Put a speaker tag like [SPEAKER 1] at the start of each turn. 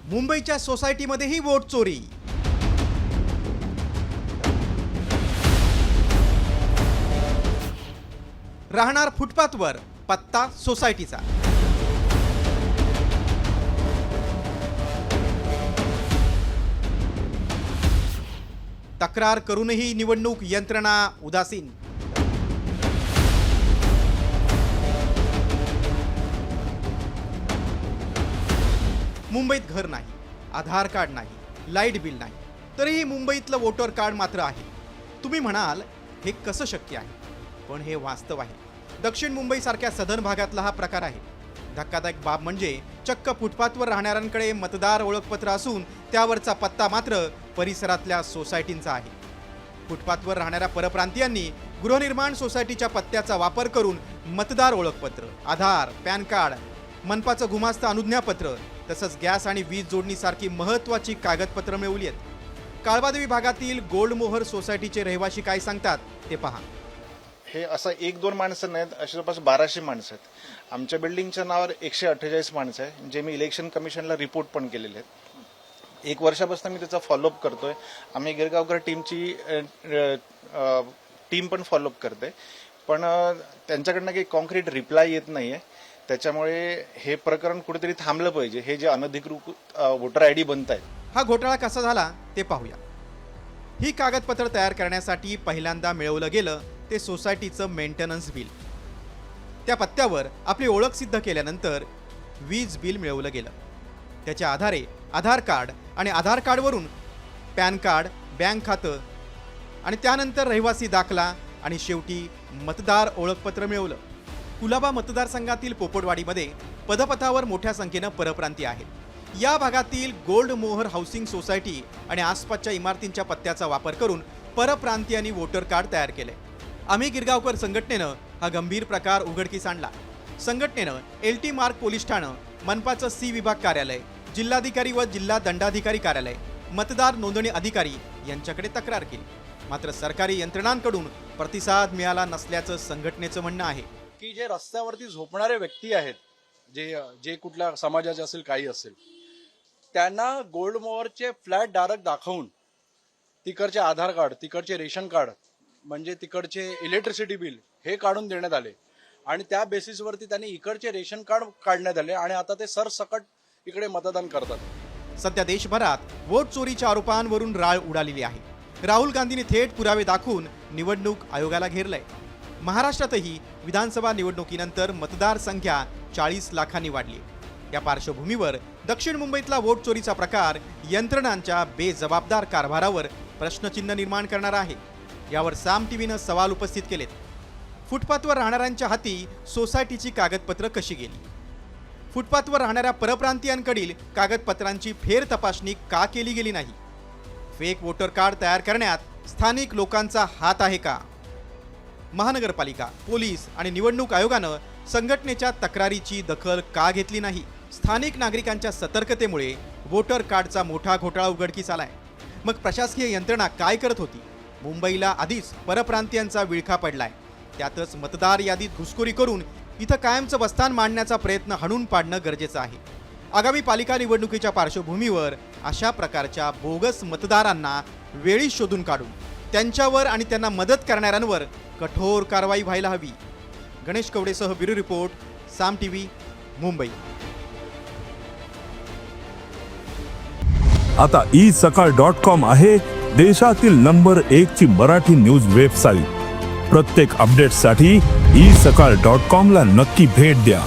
[SPEAKER 1] मुंबईच्या सोसायटीमध्येही वोट चोरी। राहणार फुटपाथवर, पत्ता सोसायटीचा। तक्रार करूनही निवडणूक यंत्रणा उदासीन। मुंबईत घर नाही, आधार कार्ड नाही, लाईट बिल नाही, तरीही मुंबईतलं वोटर कार्ड मात्र आहे। तुम्ही म्हणाल हे कसं शक्य आहे, पण हे वास्तव आहे। दक्षिण मुंबईसारख्या सधन भागातला हा प्रकार आहे। धक्कादायक बाब म्हणजे चक्क फुटपाथवर राहणाऱ्यांकडे मतदार ओळखपत्र असून त्यावरचा पत्ता मात्र परिसरातल्या सोसायटींचा आहे। फुटपाथवर राहणाऱ्या परप्रांतीयांनी गृहनिर्माण सोसायटीच्या पत्त्याचा वापर करून मतदार ओळखपत्र, आधार, पॅन कार्ड, मनपाचं गुमास्ता अनुज्ञापत्र तसंच गॅस आणि वीज जोडणीसारखी महत्त्वाची कागदपत्र मिळवली आहेत। काळबादेवी भागातील गोल्ड मोहर सोसायटीचे रहिवासी काय सांगतात ते पहा।
[SPEAKER 2] हे असं 1-2 माणसं नाहीत, अशी जवळपास 1200 माणसं आहेत। आमच्या बिल्डिंगच्या नावावर 148 माणसं आहे, जे मी इलेक्शन कमिशनला रिपोर्ट पण केलेले आहेत। 1 वर्षापासून मी त्याचा फॉलोअप करतोय। आम्ही गिरगावकर टीमची टीम पण फॉलोअप करते, पण त्यांच्याकडनं काही कॉन्क्रीट रिप्लाय येत नाहीये। त्याच्यामुळे हे प्रकरण कुठेतरी थांबलं पाहिजे। हे जे अनधिकृत वोटर आयडी बनत आहेत,
[SPEAKER 1] हा घोटाळा कसा झाला ते पाहूया। ही कागदपत्र तयार करण्यासाठी पहिल्यांदा मिळवलं गेलं ते सोसायटीचं मेंटेनन्स बिल। त्या पत्त्यावर आपली ओळख सिद्ध केल्यानंतर वीज बिल मिळवलं गेलं। त्याच्या आधारे आधार कार्ड आणि आधार कार्डवरून पॅन कार्ड, बँक खातं आणि त्यानंतर रहिवासी दाखला आणि शेवटी मतदार ओळखपत्र मिळवलं। कुलाबा मतदारसंघातील पोपटवाडीमध्ये पदपथावर मोठ्या संख्येनं परप्रांती आहेत। या भागातील गोल्ड मोहर हाऊसिंग सोसायटी आणि आसपासच्या इमारतींच्या पत्त्याचा वापर करून परप्रांतीयांनी वोटर कार्ड तयार केले। आम्ही गिरगावकर संघटनेनं हा गंभीर प्रकार उघडकीस आणला। संघटनेनं LT मार्ग पोलीस ठाणं, मनपाचं C विभाग कार्यालय, जिल्हाधिकारी व जिल्हा दंडाधिकारी कार्यालय, मतदार नोंदणी अधिकारी यांच्याकडे तक्रार केली। मात्र सरकारी यंत्रणांकडून प्रतिसाद मिळाला नसल्याचं संघटनेचं म्हणणं आहे
[SPEAKER 3] की जे रस्त्यावरती झोपणारे व्यक्ती आहेत, जे कुठल्या समाजाचे असेल, काही असेल, त्यांना गोल्ड मोहरचे फ्लॅट डायरेक्ट दाखवून तिकडचे आधार कार्ड, तिकडचे रेशन कार्ड, म्हणजे तिकडचे इलेक्ट्रिसिटी बिल हे काढून देण्यात आले आणि त्या बेसिसवरती त्यांनी इकडचे रेशन कार्ड काढण्यात आले आणि आता ते सरसकट इकडे मतदान करतात।
[SPEAKER 1] सध्या देशभरात वोट चोरीच्या आरोपांवरून राळ उडालेली आहे। राहुल गांधींनी थेट पुरावे दाखवून निवडणूक आयोगाला घेरलंय। महाराष्ट्रातही विधानसभा निवडणुकीनंतर मतदार संख्या 40 लाखांनी वाढली। या पार्श्वभूमीवर दक्षिण मुंबईतला वोट चोरीचा प्रकार यंत्रणांच्या बेजबाबदार कारभारावर प्रश्नचिन्ह निर्माण करणारा आहे। यावर साम टीव्हीनं सवाल उपस्थित केलेत। फुटपाथवर राहणाऱ्यांच्या हाती सोसायटीची कागदपत्र कशी गेली? फुटपाथवर राहणाऱ्या परप्रांतीयांकडील कागदपत्रांची फेर तपासणी का केली गेली नाही? फेक वोटर कार्ड तयार करण्यात स्थानिक लोकांचा हात आहे का? महानगरपालिका, पोलीस आणि निवडणूक आयोगानं संघटनेच्या तक्रारीची दखल का घेतली नाही? स्थानिक नागरिकांच्या सतर्कतेमुळे वोटर कार्डचा मोठा घोटाळा उघडकीस आलाय। मग प्रशासकीय यंत्रणा काय करत होती? मुंबईला आधीच परप्रांतीयांचा विळखा पडलाय, त्यातच मतदार यादीत घुसखोरी करून इथं कायमचं बस्तान मांडण्याचा प्रयत्न हाणून पाडणं गरजेचं आहे। आगामी पालिका निवडणुकीच्या पार्श्वभूमीवर अशा प्रकारच्या बोगस मतदारांना वेळीच शोधून काढून त्यांच्यावर आणि त्यांना मदत करणाऱ्यांवर कठोर कारवाई व्हायला हवी। गणेश कवडेसह ब्युरो रिपोर्ट, साम टीव्ही, मुंबई।
[SPEAKER 4] आता isakal.com आहे देशातील नंबर 1 ची मराठी न्यूज वेबसाईट। प्रत्येक अपडेटसाठी isakal.com ला नक्की भेट द्या।